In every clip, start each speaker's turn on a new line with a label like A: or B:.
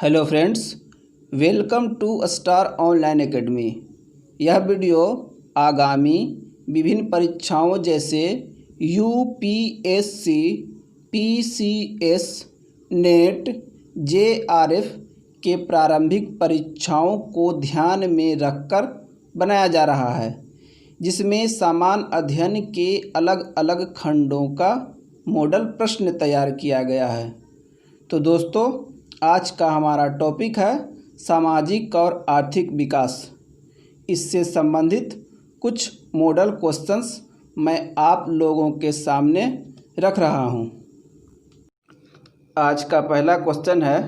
A: Hello friends, welcome to star online academy. यह video आगामी विभिन्न परीक्षाओं जैसे यूपीएससी, पीसीएस, नेट, जेआरएफ के प्रारंभिक परीक्षाओं को ध्यान में रखकर बनाया जा रहा है, जिसमें सामान्य अध्ययन के अलग अलग खंडों का मॉडल प्रश्न तैयार किया गया है। तो दोस्तों, आज का हमारा टॉपिक है सामाजिक और आर्थिक विकास। इससे संबंधित कुछ मॉडल क्वेश्चंस मैं आप लोगों के सामने रख रहा हूं। आज का पहला क्वेश्चन है,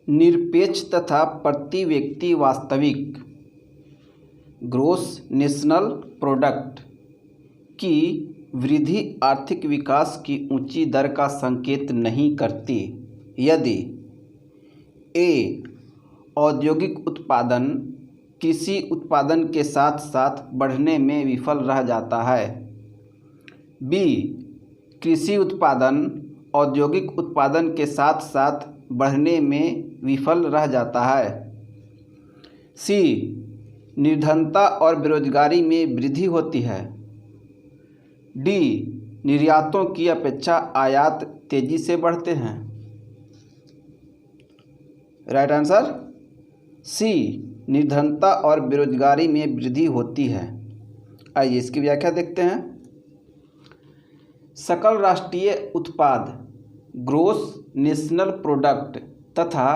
A: निरपेक्ष तथा प्रति व्यक्ति वास्तविक ग्रोस नेशनल प्रोडक्ट की वृद्धि आर्थिक विकास की ऊंची दर का संकेत नहीं करती यदि ए औद्योगिक उत्पादन कृषि उत्पादन के साथ साथ बढ़ने में विफल रह जाता है, बी कृषि उत्पादन औद्योगिक उत्पादन के साथ साथ बढ़ने में विफल रह जाता है, सी निर्धनता और बेरोजगारी में वृद्धि होती है, डी निर्यातों की अपेक्षा आयात तेजी से बढ़ते हैं। राइट आंसर सी, निर्धनता और बेरोजगारी में वृद्धि होती है। आइए इसकी व्याख्या देखते हैं। सकल राष्ट्रीय उत्पाद ग्रोस नेशनल प्रोडक्ट तथा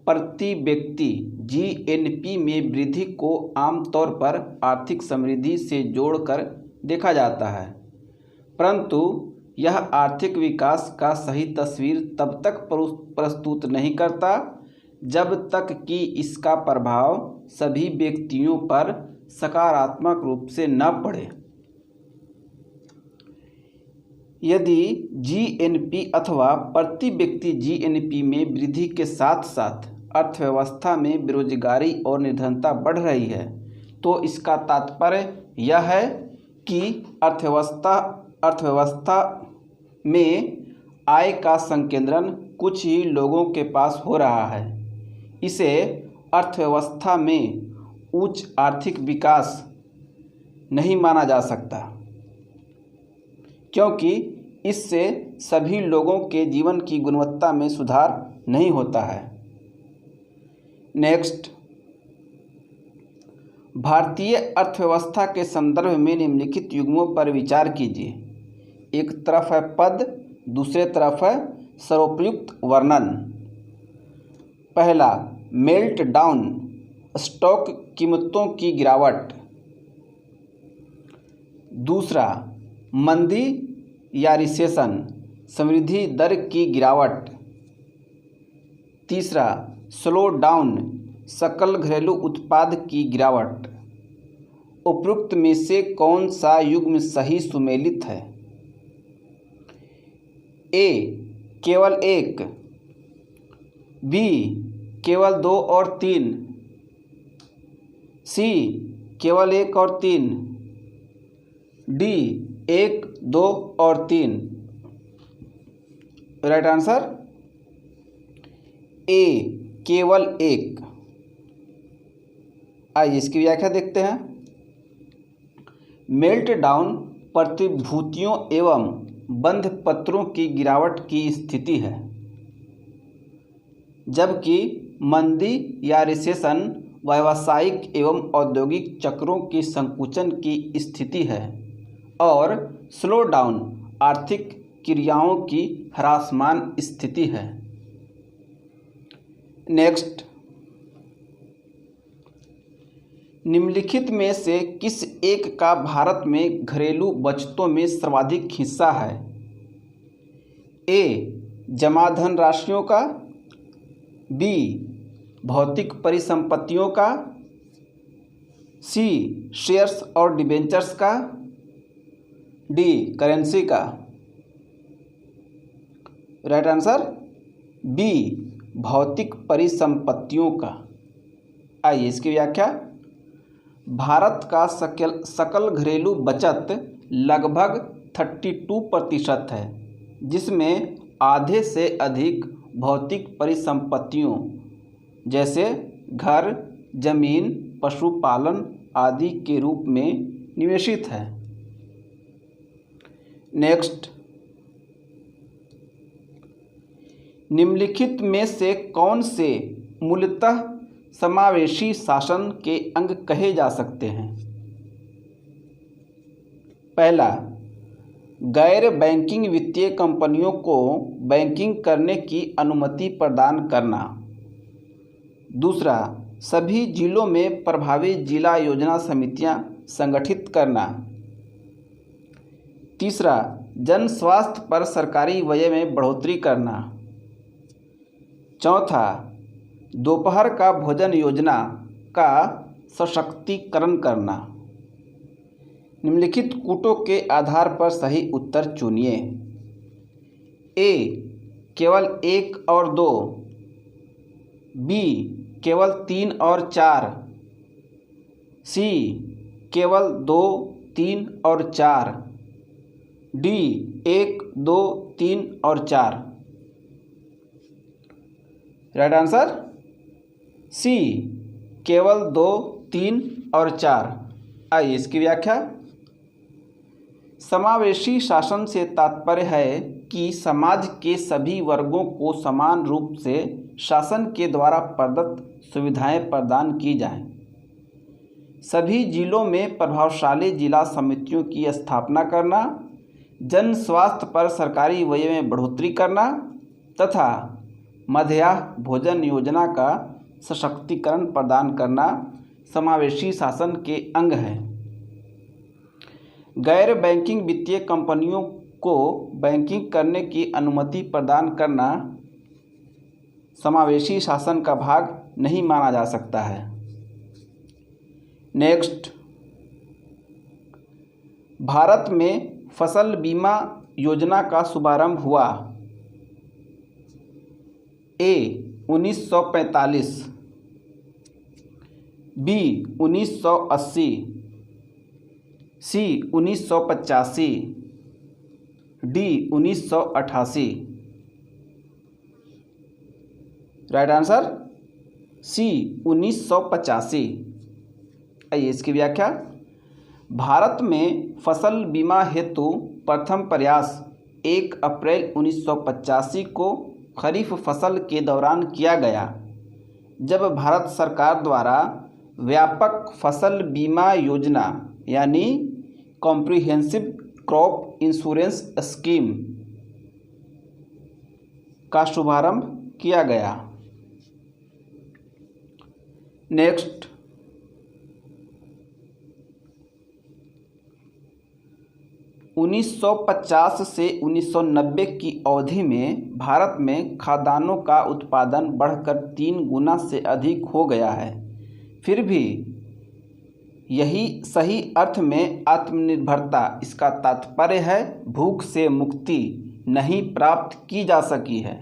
A: प्रति व्यक्ति जीएनपी में वृद्धि को आमतौर पर आर्थिक समृद्धि से जोड़कर देखा जाता है, परंतु यह आर्थिक विकास का सही तस्वीर तब तक प्रस्तुत नहीं करता जब तक कि इसका प्रभाव सभी व्यक्तियों पर सकारात्मक रूप से न पड़े। यदि जीएनपी अथवा प्रति व्यक्ति जीएनपी में वृद्धि के साथ साथ अर्थव्यवस्था में बेरोजगारी और निर्धनता बढ़ रही है, तो इसका तात्पर्य यह है कि अर्थव्यवस्था में आय का संकेंद्रण कुछ ही लोगों के पास हो रहा है। इसे अर्थव्यवस्था में उच्च आर्थिक विकास नहीं माना जा सकता, क्योंकि इससे सभी लोगों के जीवन की गुणवत्ता में सुधार नहीं होता है। नेक्स्ट, भारतीय अर्थव्यवस्था के संदर्भ में निम्नलिखित युग्मों पर विचार कीजिए। एक तरफ है पद, दूसरे तरफ है सर्वोपयुक्त वर्णन। पहला, मेल्ट डाउन स्टॉक कीमतों की गिरावट। दूसरा, मंदी या रिसेशन समृद्धि दर की गिरावट। तीसरा, स्लो डाउन सकल घरेलू उत्पाद की गिरावट। उपरोक्त में से कौन सा युग्म सही सुमेलित है? ए केवल एक, बी केवल 2 और 3, सी केवल 1 और 3, डी 1, 2 और 3। राइट आंसर ए केवल 1। आइए इसकी व्याख्या देखते हैं। मेल्ट डाउन प्रतिभूतियों एवं बंध पत्रों की गिरावट की स्थिति है, जबकि मंदी या रिसेशन व्यावसायिक एवं औद्योगिक चक्रों की संकुचन की स्थिति है, और स्लो डाउन आर्थिक क्रियाओं की ह्रासमान स्थिति है। नेक्स्ट, निम्नलिखित में से किस एक का भारत में घरेलू बचतों में सर्वाधिक हिस्सा है? ए जमा धन राशियों का, बी भौतिक परिसंपत्तियों का, सी शेयर्स और डिबेंचर्स का, डी करेंसी का। राइट आंसर बी भौतिक परिसंपत्तियों का। आइए इसकी व्याख्या। भारत का सकल घरेलू बचत लगभग 32% है, जिसमें आधे से अधिक भौतिक परिसंपत्तियों जैसे घर, जमीन, पशुपालन आदि के रूप में निवेशित है। नेक्स्ट, निम्नलिखित में से कौन से मूलतः समावेशी शासन के अंग कहे जा सकते हैं? पहला, गैर बैंकिंग वित्तीय कंपनियों को बैंकिंग करने की अनुमति प्रदान करना। दूसरा, सभी जिलों में प्रभावी जिला योजना समितियां संगठित करना। तीसरा, जन स्वास्थ्य पर सरकारी व्यय में बढ़ोतरी करना। चौथा, दोपहर का भोजन योजना का सशक्तिकरण करना। निम्नलिखित कूटों के आधार पर सही उत्तर चुनिए। ए, केवल 1 और 2। बी, केवल 3 और 4। सी, केवल 2, 3 और 4। डी, 1, 2, 3 और 4। राइट आंसर सी, केवल 2, 3 और 4। आइए इसकी व्याख्या। समावेशी शासन से तात्पर्य है कि समाज के सभी वर्गों को समान रूप से शासन के द्वारा प्रदत्त सुविधाएं प्रदान की जाएं। सभी जिलों में प्रभावशाली जिला समितियों की स्थापना करना, जन स्वास्थ्य पर सरकारी व्यय में बढ़ोतरी करना तथा मध्याह्न भोजन योजना का सशक्तिकरण प्रदान करना समावेशी शासन के अंग हैं। गैर बैंकिंग वित्तीय कंपनियों को बैंकिंग करने की अनुमति प्रदान करना समावेशी शासन का भाग नहीं माना जा सकता है। नेक्स्ट, भारत में फसल बीमा योजना का शुभारंभ हुआ। A, 1945। B, 1980। C, 1985। D, 1988। Right answer C, 1985। आइए इसकी व्याख्या। भारत में फसल बीमा हेतु प्रथम प्रयास 1 अप्रैल 1985 को खरीफ फसल के दौरान किया गया, जब भारत सरकार द्वारा व्यापक फसल बीमा योजना यानी कॉम्प्रिहेंसिव क्रॉप इंश्योरेंस स्कीम का शुभारंभ किया गया। नेक्स्ट, 1950 से 1990 की अवधि में भारत में खाद्यान्नों का उत्पादन बढ़कर 3 गुना से अधिक हो गया है। फिर भी यही सही अर्थ में आत्मनिर्भरता, इसका तात्पर्य है भूख से मुक्ति नहीं प्राप्त की जा सकी है।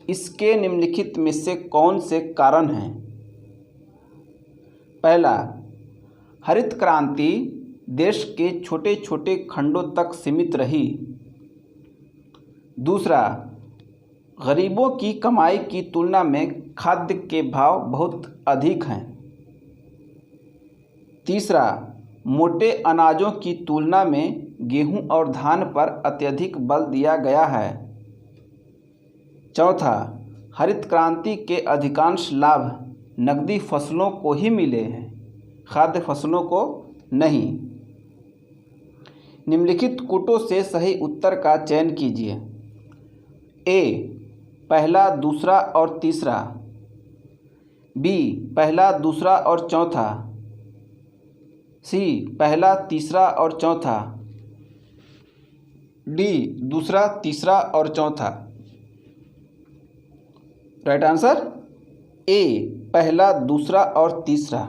A: इसके निम्नलिखित में से कौन से कारण हैं? पहला, हरित क्रांति देश के छोटे छोटे खंडों तक सीमित रही। दूसरा, गरीबों की कमाई की तुलना में खाद्य के भाव बहुत अधिक हैं। तीसरा, मोटे अनाजों की तुलना में गेहूं और धान पर अत्यधिक बल दिया गया है। चौथा, हरित क्रांति के अधिकांश लाभ नकदी फसलों को ही मिले हैं, खाद्य फसलों को नहीं। निम्नलिखित कूटों से सही उत्तर का चयन कीजिए। ए, पहला, दूसरा और तीसरा। बी, पहला, दूसरा और चौथा। सी, पहला, तीसरा और चौथा। डी, दूसरा, तीसरा और चौथा। राइट आंसर ए, पहला, दूसरा और तीसरा।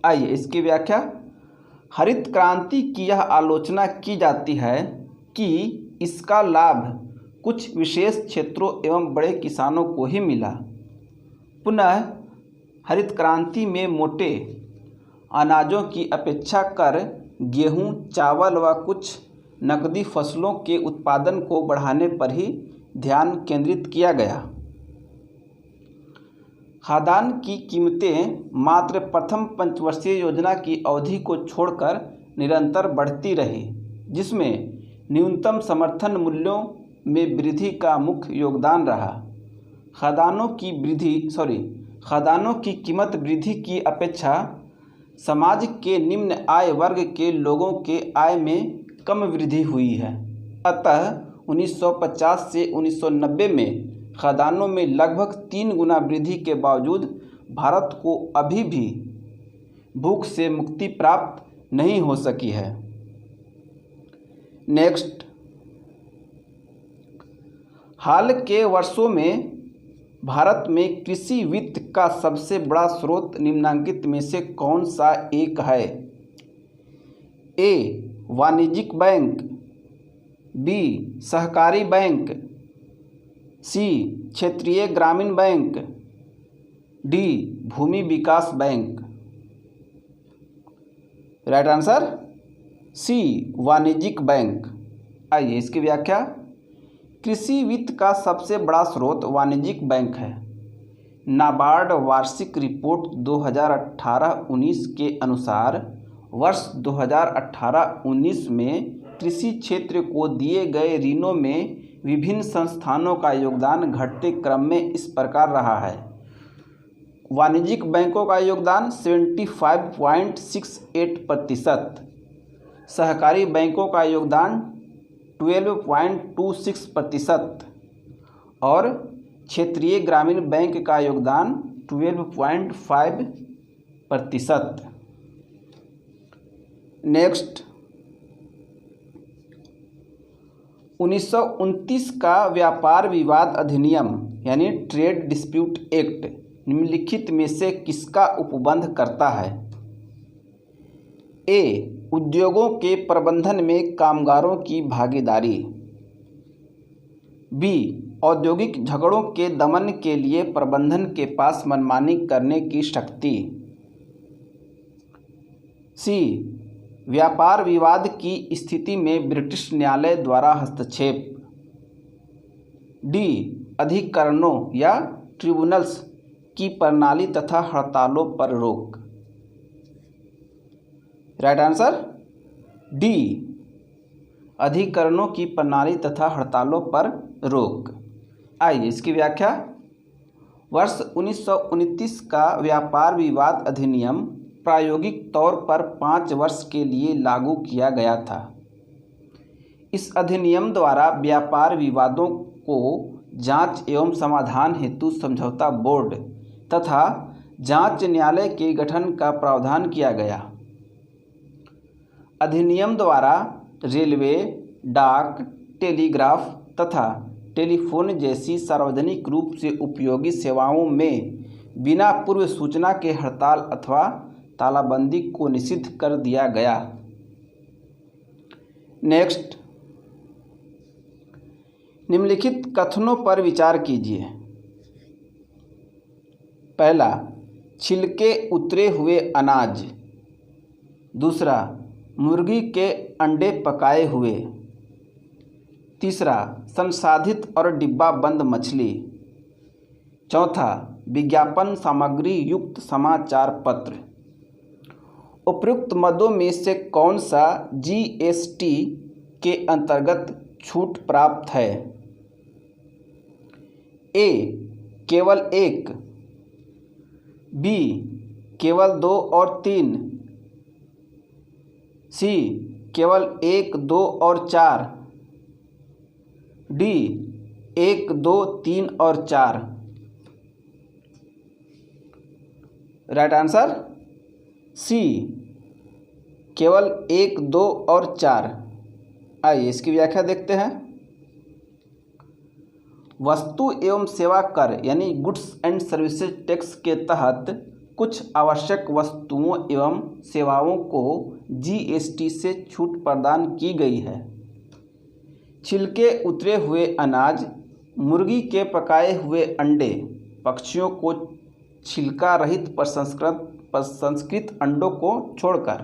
A: आइए इसकी व्याख्या। हरित क्रांति की यह आलोचना की जाती है कि इसका लाभ कुछ विशेष क्षेत्रों एवं बड़े किसानों को ही मिला। पुनः हरित क्रांति में मोटे अनाजों की अपेक्षा कर गेहूं, चावल व कुछ नकदी फसलों के उत्पादन को बढ़ाने पर ही ध्यान केंद्रित किया गया। खाद्यान्न की कीमतें मात्र प्रथम पंचवर्षीय योजना की अवधि को छोड़कर निरंतर बढ़ती रही, जिसमें न्यूनतम समर्थन मूल्यों में वृद्धि का मुख्य योगदान रहा। खाद्यान्नों की कीमत वृद्धि की अपेक्षा समाज के निम्न आय वर्ग के लोगों के आय में कम वृद्धि हुई है। अतः 1950 से 1990 में खाद्यान्नों में लगभग 3 गुना वृद्धि के बावजूद भारत को अभी भी भूख से मुक्ति प्राप्त नहीं हो सकी है। नेक्स्ट, हाल के वर्षों में भारत में कृषि वित्त का सबसे बड़ा स्रोत निम्नलिखित में से कौन सा एक है? ए. वाणिज्यिक बैंक, बी. सहकारी बैंक, सी. क्षेत्रीय ग्रामीण बैंक, डी. भूमि विकास बैंक। Right answer C. वाणिज्यिक बैंक। आइए इसकी व्याख्या। कृषि वित्त का सबसे बड़ा स्रोत वाणिज्यिक बैंक है। नाबार्ड वार्षिक रिपोर्ट 2018-19 के अनुसार वर्ष 2018-19 में कृषि क्षेत्र को दिए गए ऋणों में विभिन्न संस्थानों का योगदान घटते क्रम में इस प्रकार रहा है। वाणिज्यिक बैंकों का योगदान 75.68%, सहकारी बैंकों का योगदान 12.26% और क्षेत्रीय ग्रामीण बैंक का योगदान 12.5%। नेक्स्ट, 1929 का व्यापार विवाद अधिनियम यानी ट्रेड डिस्प्यूट एक्ट निम्नलिखित में से किसका उपबंध करता है? ए. उद्योगों के प्रबंधन में कामगारों की भागीदारी, बी. औद्योगिक झगड़ों के दमन के लिए प्रबंधन के पास मनमानी करने की शक्ति, सी. व्यापार विवाद की स्थिति में ब्रिटिश न्यायालय द्वारा हस्तक्षेप, डी. अधिकरणों या ट्रिब्यूनल्स की प्रणाली तथा हड़तालों पर रोक। Right answer D. अधिकरणों की प्रणाली तथा हड़तालों पर रोक। आइए इसकी व्याख्या। वर्ष 1929 का व्यापार विवाद अधिनियम प्रायोगिक तौर पर 5 वर्ष के लिए लागू किया गया था। इस अधिनियम द्वारा व्यापार विवादों को जांच एवं समाधान हेतु समझौता बोर्ड तथा जांच न्यायालय के गठन का प्रावधान किया गया। अधिनियम द्वारा रेलवे, डाक, टेलीग्राफ तथा टेलीफोन जैसी सार्वजनिक रूप से उपयोगी सेवाओं में बिना पूर्व सूचना के हड़ताल अथवा तालाबंदी को निषिद्ध कर दिया गया। नेक्स्ट, निम्नलिखित कथनों पर विचार कीजिए। पहला, छिलके उतरे हुए अनाज। दूसरा, मुर्गी के अंडे पकाए हुए। तीसरा, संसाधित और डिब्बा बंद मछली। चौथा, विज्ञापन सामग्री युक्त समाचार पत्र। उपयुक्त मदों में से कौन सा जीएसटी के अंतर्गत छूट प्राप्त है? ए. केवल 1, बी. केवल 2 और 3, सी. केवल 1, 2 और 4, डी. 1, 2, 3 और 4। Right answer C. केवल 1, 2 और 4। आइए इसकी व्याख्या देखते हैं। वस्तु एवं सेवा कर यानी गुड्स एंड सर्विसेज टैक्स के तहत कुछ आवश्यक वस्तुओं एवं सेवाओं को जीएसटी से छूट प्रदान की गई है। छिलके उतरे हुए अनाज, मुर्गी के पकाए हुए अंडे, पक्षियों को छिलका रहित प्रसंस्कृत अंडों को छोड़कर,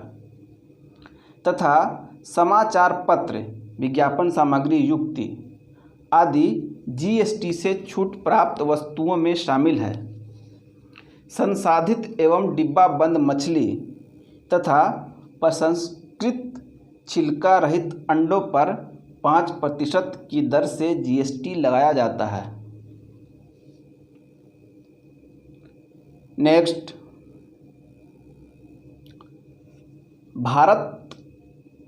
A: तथा समाचार पत्र, विज्ञापन सामग्री युक्ति आदि जीएसटी से छूट प्राप्त वस्तुओं में शामिल है। संसाधित एवं डिब्बा बंद मछली तथा प्रसंस्कृत छिलका रहित अंडों पर 5% की दर से जीएसटी लगाया जाता है। नेक्स्ट,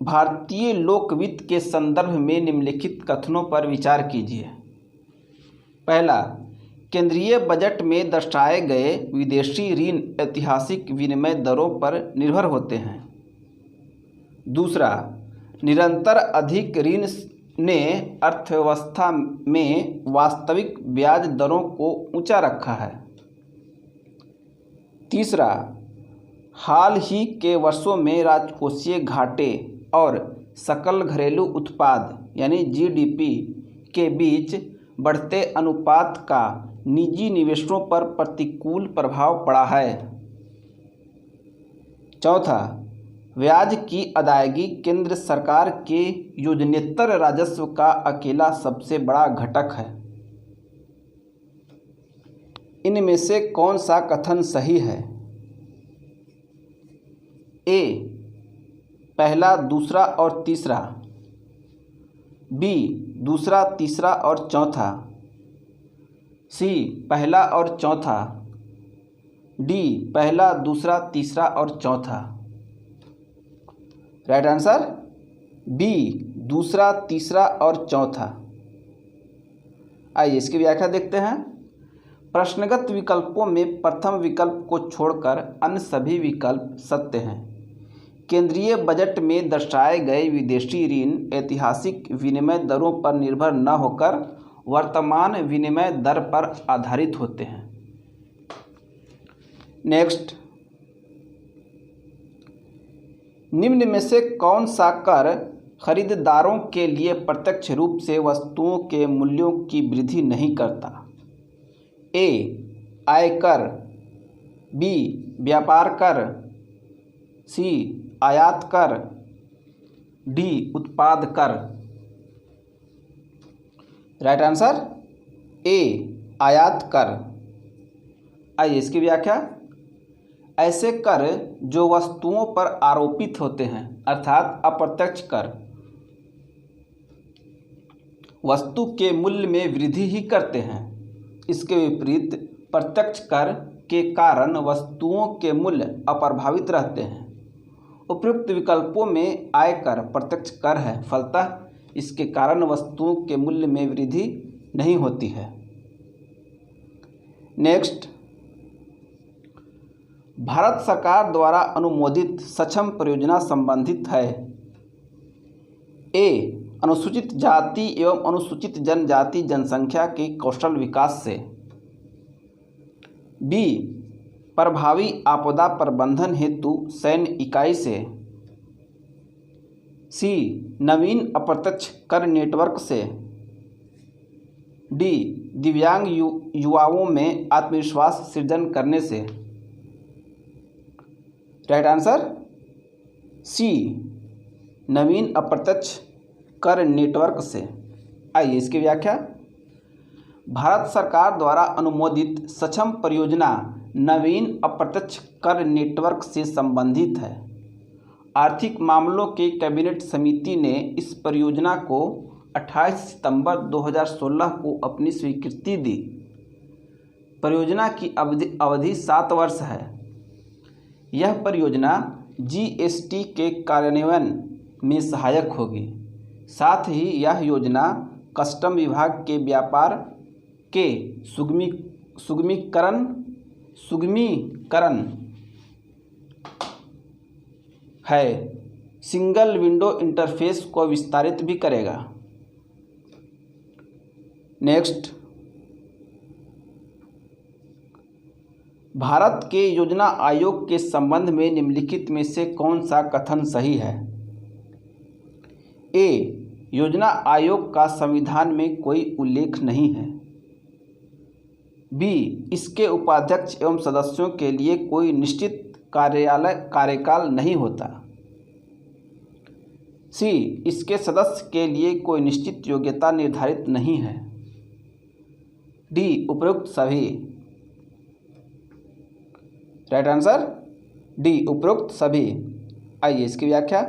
A: भारतीय लोकवित्त के संदर्भ में निम्नलिखित कथनों पर विचार कीजिए। पहला, केंद्रीय बजट में दर्शाए गए विदेशी ऋण ऐतिहासिक विनिमय दरों पर निर्भर होते हैं। दूसरा, निरंतर अधिक ऋण ने अर्थव्यवस्था में वास्तविक ब्याज दरों को ऊंचा रखा है। तीसरा, हाल ही के वर्षों में राजकोषीय घाटे और सकल घरेलू उत्पाद यानी जीडीपी के बीच बढ़ते अनुपात का निजी निवेशों पर प्रतिकूल प्रभाव पड़ा है। चौथा, ब्याज की अदायगी केंद्र सरकार के योजनेतर राजस्व का अकेला सबसे बड़ा घटक है। इनमें से कौन सा कथन सही है? ए, पहला, दूसरा और तीसरा। बी, दूसरा, तीसरा और चौथा। सी, पहला और चौथा। डी, पहला, दूसरा, तीसरा और चौथा। राइट आंसर बी, दूसरा, तीसरा और चौथा। आइए इसकी व्याख्या देखते हैं। प्रश्नगत विकल्पों में प्रथम विकल्प को छोड़कर अन्य सभी विकल्प सत्य हैं। केंद्रीय बजट में दर्शाए गए विदेशी ऋण ऐतिहासिक विनिमय दरों पर निर्भर न होकर वर्तमान विनिमय दर पर आधारित होते हैं। नेक्स्ट, निम्न में से कौन सा कर खरीदारों के लिए प्रत्यक्ष रूप से वस्तुओं के मूल्यों की वृद्धि नहीं करता? ए, आयकर। बी, व्यापार कर। सी, आयात कर। डी, उत्पाद कर। राइट आंसर ए, आयात कर। आइए इसकी व्याख्या। ऐसे कर जो वस्तुओं पर आरोपित होते हैं अर्थात अप्रत्यक्ष कर वस्तु के मूल्य में वृद्धि ही करते हैं। इसके विपरीत प्रत्यक्ष कर के कारण वस्तुओं के मूल्य अप्रभावित रहते हैं। उपयुक्त विकल्पों में आयकर प्रत्यक्ष कर है, फलतः इसके कारण वस्तुओं के मूल्य में वृद्धि नहीं होती है। नेक्स्ट, भारत सरकार द्वारा अनुमोदित सक्षम परियोजना संबंधित है। ए, अनुसूचित जाति एवं अनुसूचित जनजाति जनसंख्या के कौशल विकास से। बी, प्रभावी आपदा प्रबंधन हेतु सैन्य इकाई से। सी, नवीन अप्रत्यक्ष कर नेटवर्क से। डी, दिव्यांग युवाओं में आत्मविश्वास सृजन करने से। राइट आंसर सी, नवीन अप्रत्यक्ष कर नेटवर्क से। आइए इसकी व्याख्या। भारत सरकार द्वारा अनुमोदित सक्षम परियोजना नवीन अप्रत्यक्ष कर नेटवर्क से संबंधित है। आर्थिक मामलों के कैबिनेट समिति ने इस परियोजना को 28 सितंबर 2016 को अपनी स्वीकृति दी। परियोजना की अवधि 7 वर्ष है। यह परियोजना जीएसटी के कार्यान्वयन में सहायक होगी। साथ ही यह योजना कस्टम विभाग के व्यापार के सुगमीकरण है। सिंगल विंडो इंटरफेस को विस्तारित भी करेगा। नेक्स्ट, भारत के योजना आयोग के संबंध में निम्नलिखित में से कौन सा कथन सही है? ए, योजना आयोग का संविधान में कोई उल्लेख नहीं है। बी, इसके उपाध्यक्ष एवं सदस्यों के लिए कोई निश्चित कार्यकाल नहीं होता। सी, इसके सदस्य के लिए कोई निश्चित योग्यता निर्धारित नहीं है। डी, उपयुक्त सभी। राइट आंसर डी, उपरोक्त सभी। आइए इसकी व्याख्या।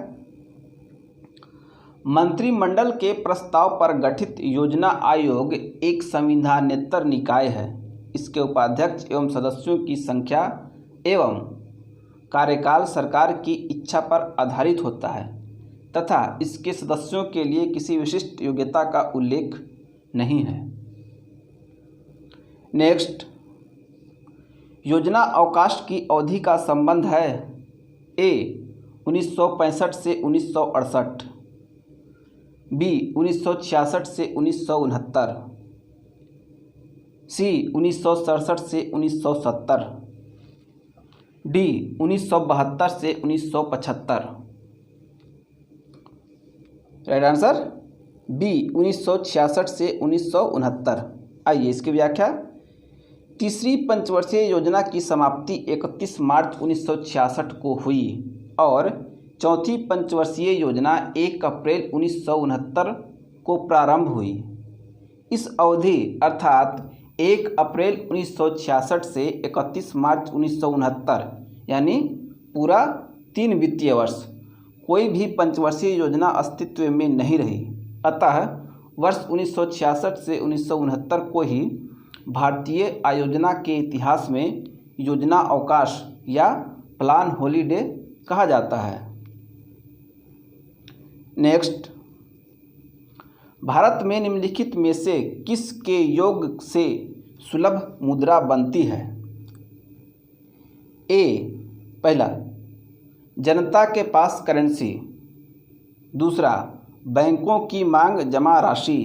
A: मंत्रिमंडल के प्रस्ताव पर गठित योजना आयोग एक संविधानेतर निकाय है। इसके उपाध्यक्ष एवं सदस्यों की संख्या एवं कार्यकाल सरकार की इच्छा पर आधारित होता है तथा इसके सदस्यों के लिए किसी विशिष्ट योग्यता का उल्लेख नहीं है। नेक्स्ट, योजना अवकाश की अवधि का संबंध है ए 1965 से 1968, बी 1966 से 1969, सी 1967 से 1970, डी 1972 से 1975। राइट आंसर बी 1966 से 1969। आइए इसकी व्याख्या। तीसरी पंचवर्षीय योजना की समाप्ति 31 मार्च 1966 को हुई और चौथी पंचवर्षीय योजना 1 अप्रैल 1969 को प्रारंभ हुई। इस अवधि अर्थात 1 अप्रैल 1966 से 31 मार्च 1969 यानी पूरा 3 वित्तीय वर्ष कोई भी पंचवर्षीय योजना अस्तित्व में नहीं रही। अतः वर्ष 1966 से 1969 को ही भारतीय आयोजना के इतिहास में योजना अवकाश या प्लान हॉलीडे कहा जाता है। नेक्स्ट, भारत में निम्नलिखित में से किस के योग से सुलभ मुद्रा बनती है? ए, पहला जनता के पास करेंसी, दूसरा बैंकों की मांग जमा राशि,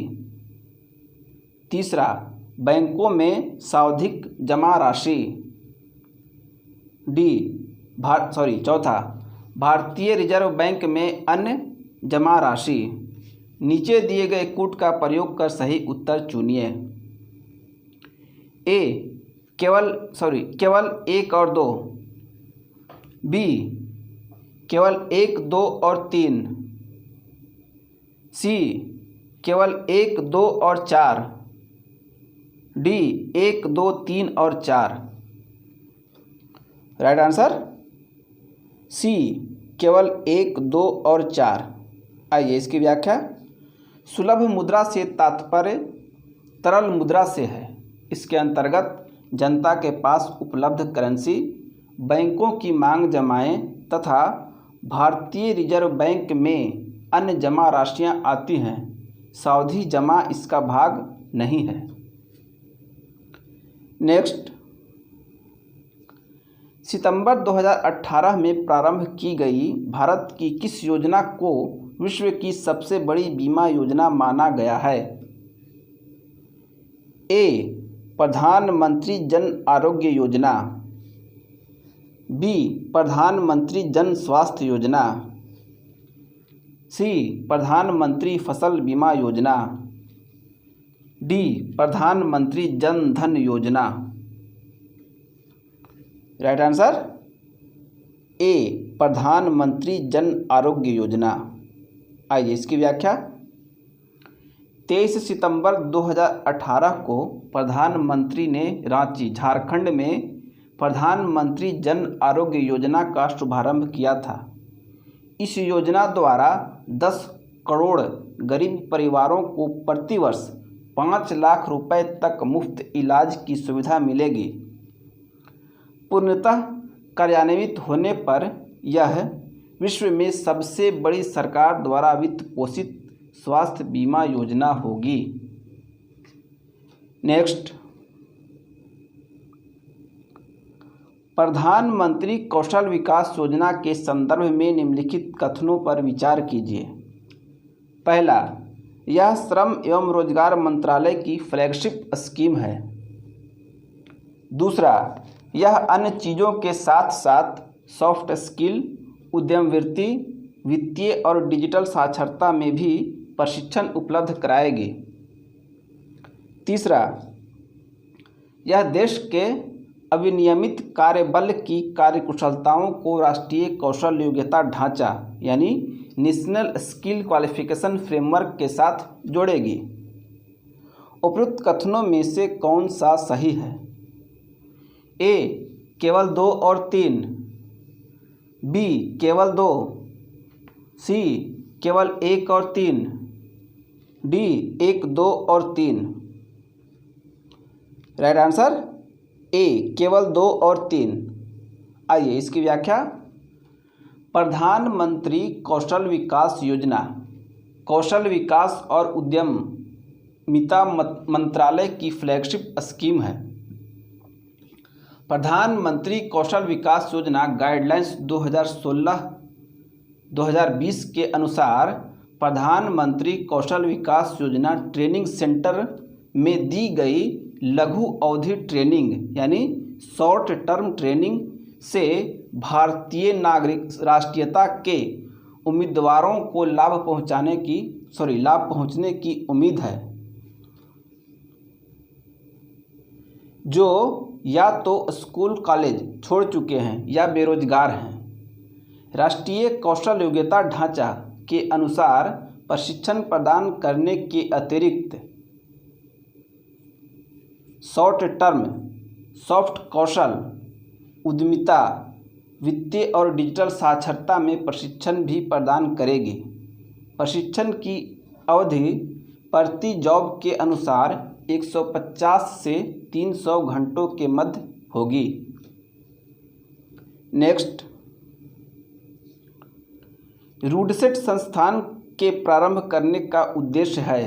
A: तीसरा बैंकों में सावधिक जमा राशि, चौथा भारतीय रिजर्व बैंक में अन्य जमा राशि। नीचे दिए गए कूट का प्रयोग कर सही उत्तर चुनिए। ए केवल 1 और 2, बी केवल 1, 2 और 3, सी केवल 1, 2 और 4, डी 1, 2, 3 और 4। राइट आंसर सी केवल 1, 2 और 4। आइए इसकी व्याख्या। सुलभ मुद्रा से तात्पर्य तरल मुद्रा से है। इसके अंतर्गत जनता के पास उपलब्ध करेंसी, बैंकों की मांग जमाएं तथा भारतीय रिजर्व बैंक में अन्य जमा राशियां आती हैं। सावधि जमा इसका भाग नहीं है। नेक्स्ट, सितंबर 2018 में प्रारंभ की गई भारत की किस योजना को विश्व की सबसे बड़ी बीमा योजना माना गया है? ए, प्रधानमंत्री जन आरोग्य योजना, बी, प्रधानमंत्री जन स्वास्थ्य योजना, सी, प्रधानमंत्री फसल बीमा योजना, डी, प्रधानमंत्री जन धन योजना। राइट आंसर ए, प्रधानमंत्री जन आरोग्य योजना। आइए इसकी व्याख्या। 23 सितंबर 2018 को प्रधानमंत्री ने रांची, झारखंड में प्रधानमंत्री जन आरोग्य योजना का शुभारंभ किया था। इस योजना द्वारा 10 करोड़ गरीब परिवारों को प्रतिवर्ष 5 लाख रुपए तक मुफ्त इलाज की सुविधा मिलेगी। पूर्णतः कार्यान्वित होने पर यह विश्व में सबसे बड़ी सरकार द्वारा वित्त पोषित स्वास्थ्य बीमा योजना होगी। नेक्स्ट, प्रधानमंत्री कौशल विकास योजना के संदर्भ में निम्नलिखित कथनों पर विचार कीजिए। पहला, यह श्रम एवं रोजगार मंत्रालय की फ्लैगशिप स्कीम है। दूसरा, यह अन्य चीज़ों के साथ साथ सॉफ्ट स्किल, उद्यमवृत्ति, वित्तीय और डिजिटल साक्षरता में भी प्रशिक्षण उपलब्ध कराएगी। तीसरा, यह देश के अविनियमित कार्यबल की कार्यकुशलताओं को राष्ट्रीय कौशल योग्यता ढांचा यानी नेशनल स्किल क्वालिफिकेशन फ्रेमवर्क के साथ जोड़ेगी। उपरोक्त कथनों में से कौन सा सही है? ए, केवल 2 और 3, बी केवल 2, सी केवल 1 और 3, डी 1, 2 और 3। राइट आंसर ए केवल 2 और 3। आइए इसकी व्याख्या। प्रधानमंत्री कौशल विकास योजना कौशल विकास और उद्यमिता मंत्रालय की फ्लैगशिप स्कीम है। प्रधानमंत्री कौशल विकास योजना गाइडलाइंस 2016-2020 के अनुसार प्रधानमंत्री कौशल विकास योजना ट्रेनिंग सेंटर में दी गई लघु अवधि ट्रेनिंग यानी शॉर्ट टर्म ट्रेनिंग से भारतीय राष्ट्रीयता के उम्मीदवारों को लाभ पहुंचने की उम्मीद है, जो या तो स्कूल कॉलेज छोड़ चुके हैं या बेरोजगार हैं। राष्ट्रीय कौशल योग्यता ढांचा के अनुसार प्रशिक्षण प्रदान करने के अतिरिक्त शॉर्ट टर्म सॉफ्ट कौशल, उद्यमिता, वित्तीय और डिजिटल साक्षरता में प्रशिक्षण भी प्रदान करेगी। प्रशिक्षण की अवधि प्रति जॉब के अनुसार 150 से 300 घंटों के मध्य होगी। नेक्स्ट, रूडसेट संस्थान के प्रारंभ करने का उद्देश्य है।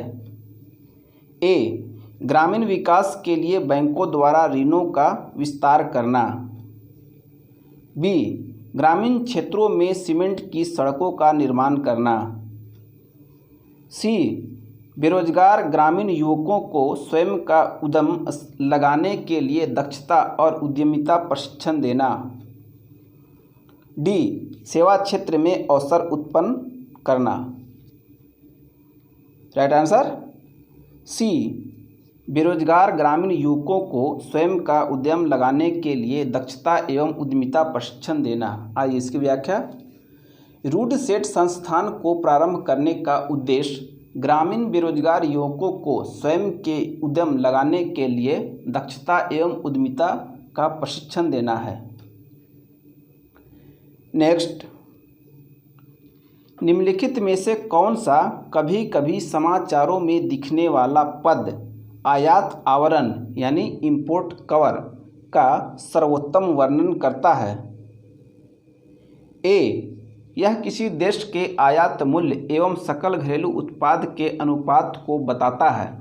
A: ए, ग्रामीण विकास के लिए बैंकों द्वारा ऋणों का विस्तार करना। बी, ग्रामीण क्षेत्रों में सीमेंट की सड़कों का निर्माण करना। सी, बेरोजगार ग्रामीण युवकों को स्वयं का उद्यम लगाने के लिए दक्षता और उद्यमिता प्रशिक्षण देना। डी, सेवा क्षेत्र में अवसर उत्पन्न करना। राइट आंसर सी, बेरोजगार ग्रामीण युवकों को स्वयं का उद्यम लगाने के लिए दक्षता एवं उद्यमिता प्रशिक्षण देना। आइए इसकी व्याख्या। रूडसेट संस्थान को प्रारंभ करने का उद्देश्य ग्रामीण बेरोजगार युवकों को स्वयं के उद्यम लगाने के लिए दक्षता एवं उद्यमिता का प्रशिक्षण देना है। नेक्स्ट, निम्नलिखित में से कौन सा कभी कभी समाचारों में दिखने वाला पद आयात आवरण यानी इंपोर्ट कवर का सर्वोत्तम वर्णन करता है। ए, यह किसी देश के आयात मूल्य एवं सकल घरेलू उत्पाद के अनुपात को बताता है।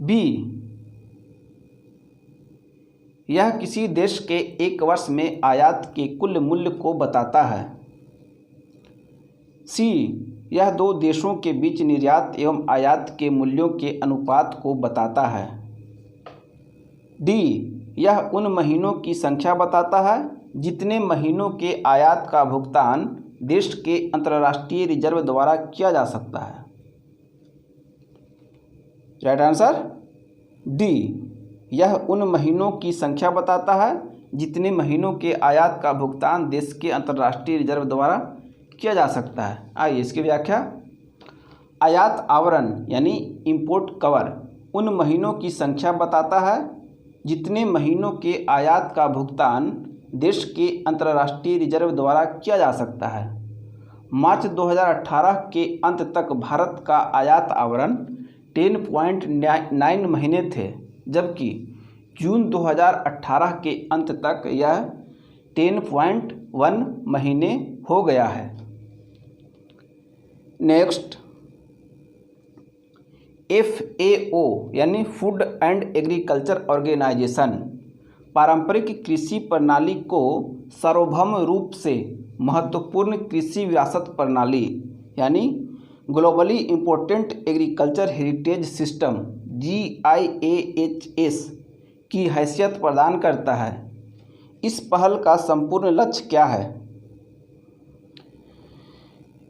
A: बी, यह किसी देश के एक वर्ष में आयात के कुल मूल्य को बताता है। सी, यह दो देशों के बीच निर्यात एवं आयात के मूल्यों के अनुपात को बताता है। डी, यह उन महीनों की संख्या बताता है जितने महीनों के आयात का भुगतान देश के अंतर्राष्ट्रीय रिजर्व द्वारा किया जा सकता है। राइट आंसर डी, यह उन महीनों की संख्या बताता है जितने महीनों के आयात का भुगतान देश के अंतर्राष्ट्रीय रिजर्व द्वारा किया जा सकता है। आइए इसकी व्याख्या। आयात आवरण यानी इंपोर्ट कवर उन महीनों की संख्या बताता है जितने महीनों के आयात का भुगतान देश के अंतर्राष्ट्रीय रिजर्व द्वारा किया जा सकता है। मार्च 2018 के अंत तक भारत का आयात आवरण 10.9 महीने थे, जबकि जून 2018 के अंत तक यह 10.1 महीने हो गया है। नेक्स्ट, FAO यानी फूड एंड एग्रीकल्चर ऑर्गेनाइजेशन पारंपरिक कृषि प्रणाली को सार्वभौम रूप से महत्वपूर्ण कृषि विरासत प्रणाली यानी globally important agriculture heritage system GIAHS की हैसियत प्रदान करता है। इस पहल का संपूर्ण लक्ष्य क्या है?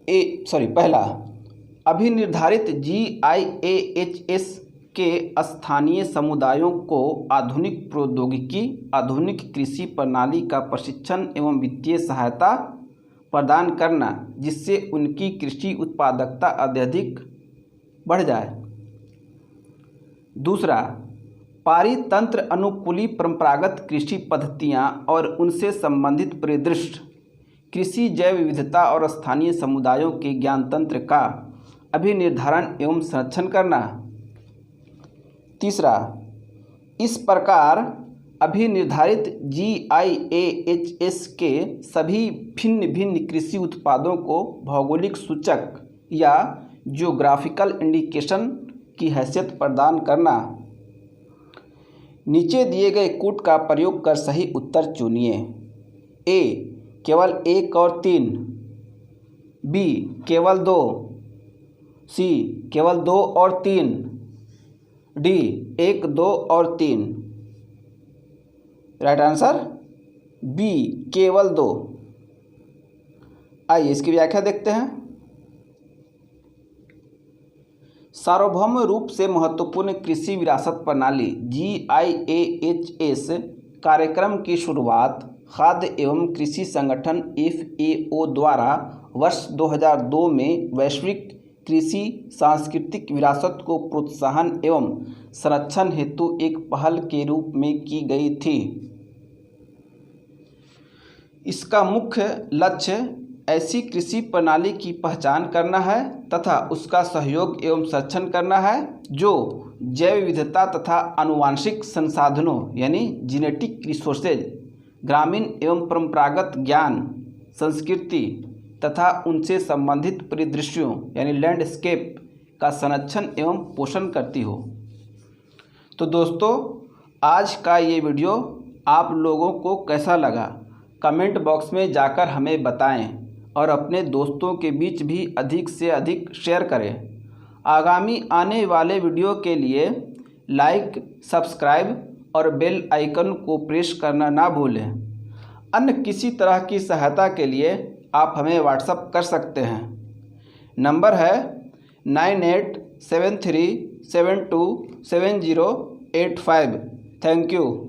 A: पहला, अभी निर्धारित GIAHS के स्थानीय समुदायों को आधुनिक प्रौद्योगिकी, आधुनिक कृषि प्रणाली का प्रशिक्षण एवं वित्तीय सहायता प्रदान करना, जिससे उनकी कृषि उत्पादकता अत्यधिक बढ़ जाए। दूसरा, पारितंत्र अनुकूली परंपरागत कृषि पद्धतियाँ और उनसे संबंधित परिदृश्य, कृषि जैव विविधता और स्थानीय समुदायों के ज्ञानतंत्र का अभिनिर्धारण एवं संरक्षण करना। तीसरा, इस प्रकार अभिनिर्धारित GIAHS के सभी भिन्न भिन्न कृषि उत्पादों को भौगोलिक सूचक या जियोग्राफिकल इंडिकेशन की हैसियत प्रदान करना। नीचे दिए गए कूट का प्रयोग कर सही उत्तर चुनिए। A केवल 1 और 3, B केवल 2, C केवल 2 और 3, D 1, 2 और 3। राइट आंसर B केवल 2। आइए इसकी व्याख्या देखते हैं। सार्वभौम रूप से महत्वपूर्ण कृषि विरासत प्रणाली GIAHS कार्यक्रम की शुरुआत खाद्य एवं कृषि संगठन FAO द्वारा वर्ष 2002 में वैश्विक कृषि सांस्कृतिक विरासत को प्रोत्साहन एवं संरक्षण हेतु एक पहल के रूप में की गई थी। इसका मुख्य लक्ष्य ऐसी कृषि प्रणाली की पहचान करना है तथा उसका सहयोग एवं संरक्षण करना है जो जैव विविधता तथा आनुवांशिक संसाधनों यानी जेनेटिक रिसोर्सेज, ग्रामीण एवं परंपरागत ज्ञान, संस्कृति तथा उनसे संबंधित परिदृश्यों यानी लैंडस्केप का संरक्षण एवं पोषण करती हो। तो दोस्तों, आज का ये वीडियो आप लोगों को कैसा लगा कमेंट बॉक्स में जाकर हमें बताएं और अपने दोस्तों के बीच भी अधिक से अधिक शेयर करें। आगामी आने वाले वीडियो के लिए लाइक, सब्सक्राइब और बेल आइकन को प्रेस करना ना भूलें। अन्य किसी तरह की सहायता के लिए आप हमें व्हाट्सएप कर सकते हैं। नंबर है 9873727085। Thank you.